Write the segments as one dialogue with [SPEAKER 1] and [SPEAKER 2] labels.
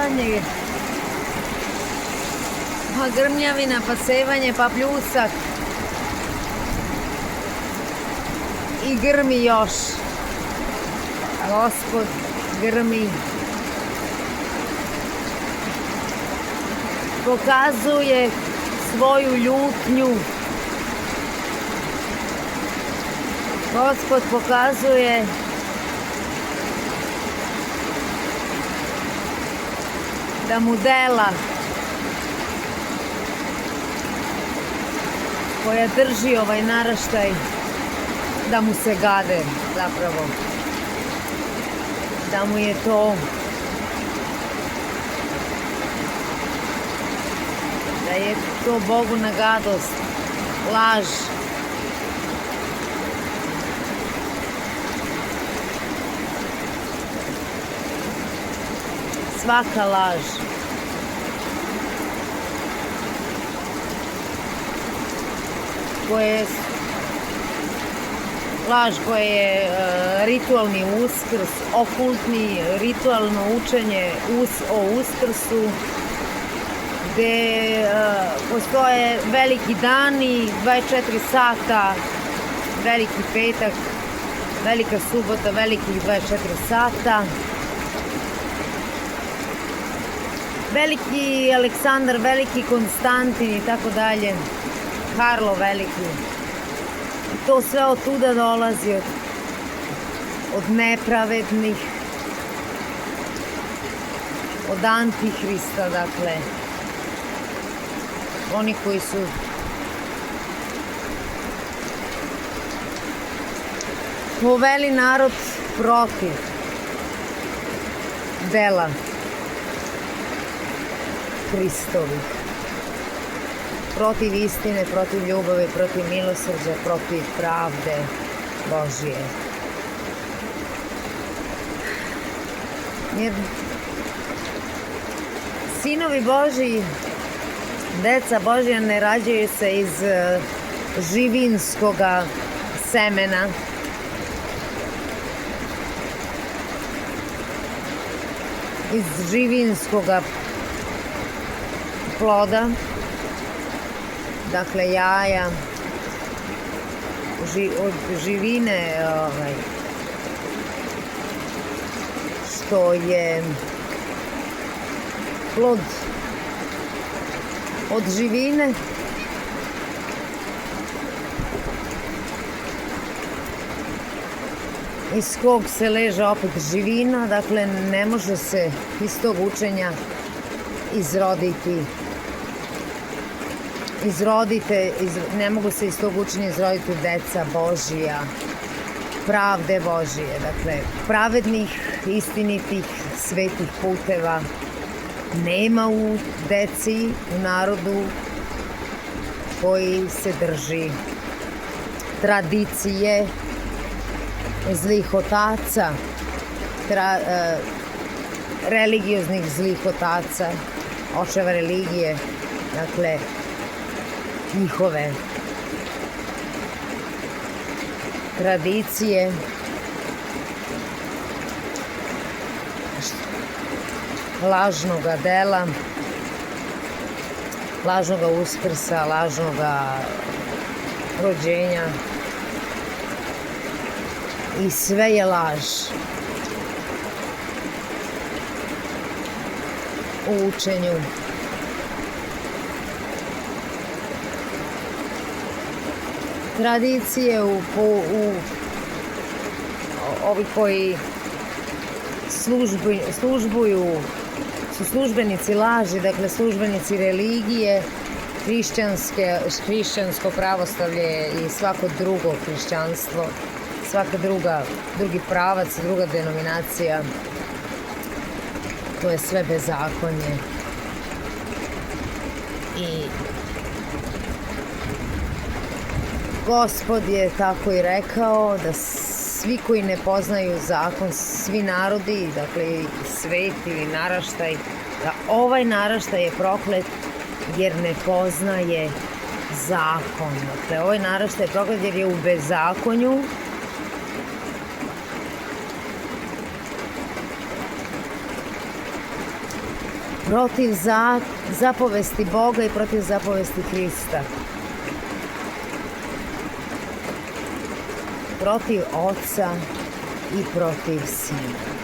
[SPEAKER 1] sevanje, pa grmljavina, pa sevanje, pa pljusak. I grmi još. Gospod grmi. Pokazuje svoju ljutnju. Gospod pokazuje da mu dela koja drži ovaj naraštaj, da mu se gade zapravo. Da mu je to Bogu na gadost, laž. Svaka laž. Laž koja je ritualni uskrs, okultni, ritualno učenje o uskrsu, gde postoje veliki dani, 24 sata, veliki petak, velika subota, velikih 24 sata, veliki Aleksandar, veliki Konstantin i tako dalje, Karlo veliki. To sve od tuda dolazi, od nepravednih, od antihrista, dakle, oni koji su poveli narod protiv dela Hristovih, protiv istine, protiv ljubavi, protiv milosrđa, protiv pravde Božije. Jer sinovi Božji, deca Božja ne rađaju se iz živinskoga semena, iz živinskoga ploda, dakle jaja, od živine, što je plod od živine, iz kog se leže opet živina, dakle ne može se iz tog učenja ne mogu se iz tog učenja izroditi deca Božija, pravde Božije, dakle pravednih, istinitih, svetih puteva nema u deci, u narodu koji se drži tradicije zlih otaca, religioznih zlih otaca, očeva religije, dakle njihove tradicije, lažnoga dela, lažnoga uskrsa, lažnoga rođenja, i sve je laž u učenju. Tradicije ovi koji su službenici laži, dakle službenici religije, hrišćansko pravoslavlje i svako drugo hrišćanstvo, drugi pravac, druga denominacija, to je sve bezakonje. I Gospod je tako i rekao da svi koji ne poznaju zakon, svi narodi, dakle svet ili naraštaj, da ovaj naraštaj je proklet jer ne poznaje zakon. Dakle, ovaj naraštaj je proklet jer je u bezakonju, protiv zapovesti Boga i protiv zapovesti Hrista. Protiv Oca i protiv Sina.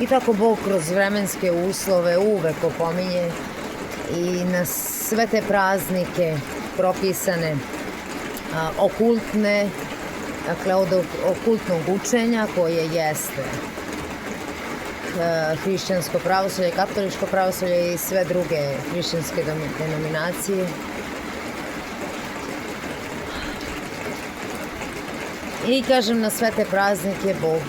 [SPEAKER 1] I tako Bog kroz vremenske uslove uvek opominje i na sve te praznike propisane okultne, dakle od okultnog učenja koje jeste hrišćansko pravosolje, katoličko pravosolje i sve druge hrišćanske denominacije. I kažem, na sve te praznike Bog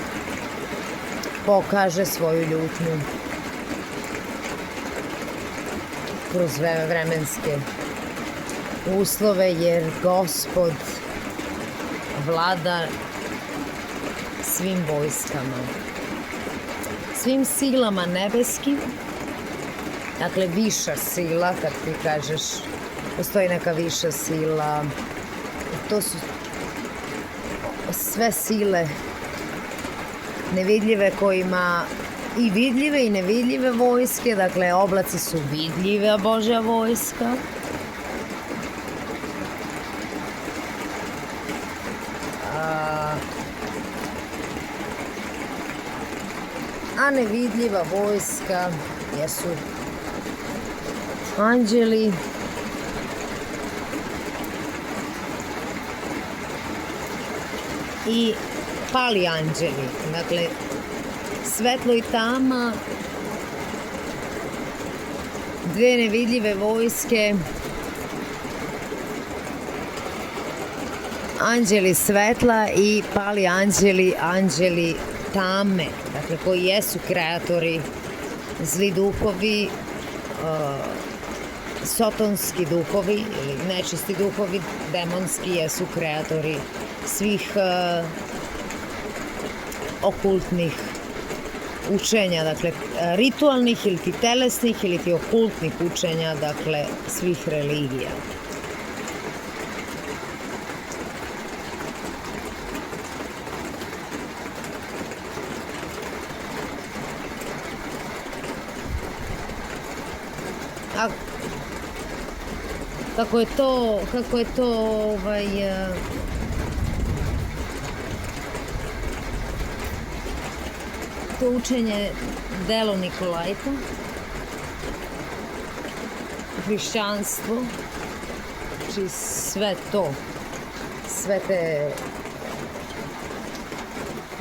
[SPEAKER 1] pokaže svoju ljutnju kroz vremenske uslove, jer Gospod vlada svim vojskama, svim silama nebeskim. Dakle, viša sila, kad ti kažeš postoji neka viša sila, to su sve sile nevidljive kojima i vidljive i nevidljive vojske, dakle oblaci su vidljiva Božja vojska. A nevidljiva vojska jesu anđeli i pali anđeli, dakle svetlo i tama, dve nevidljive vojske, anđeli svetla i pali anđeli, anđeli tame, dakle koji jesu kreatori, zli duhovi, sotonski duhovi ili nečisti duhovi, demonski, jesu kreatori svih okultnih učenja, dakle ritualnih ili ti telesnih ili ti okultnih učenja, dakle svih religija. A kako je to to učenje delo Nikolajta, hrišćanstvo, znači sve to, sve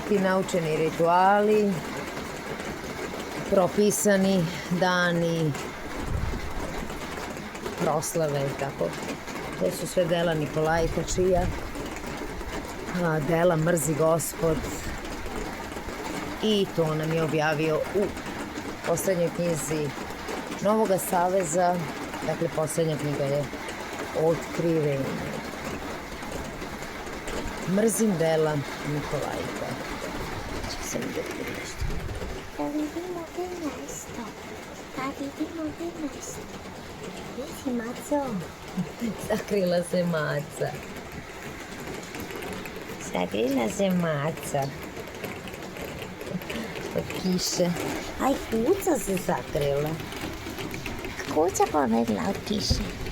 [SPEAKER 1] ti naučeni rituali, propisani dani, proslave i tako. To su sve dela Nikolajta, čija dela mrzi Gospod. I to nam je objavio u poslednjoj knjizi Novoga saveza, dakle poslednja knjiga je Otkrivenje. Mrzim dela Nikolajta. Če sam vidjeti nešto.
[SPEAKER 2] Da vidimo gde mesto. Da vidimo gde mesto. Vidi, Maco.
[SPEAKER 1] Sakrila se maca. Sakrila se maca. Od kiše.
[SPEAKER 2] Aj, kuca se sakrila. Kuca pobegla od kiše.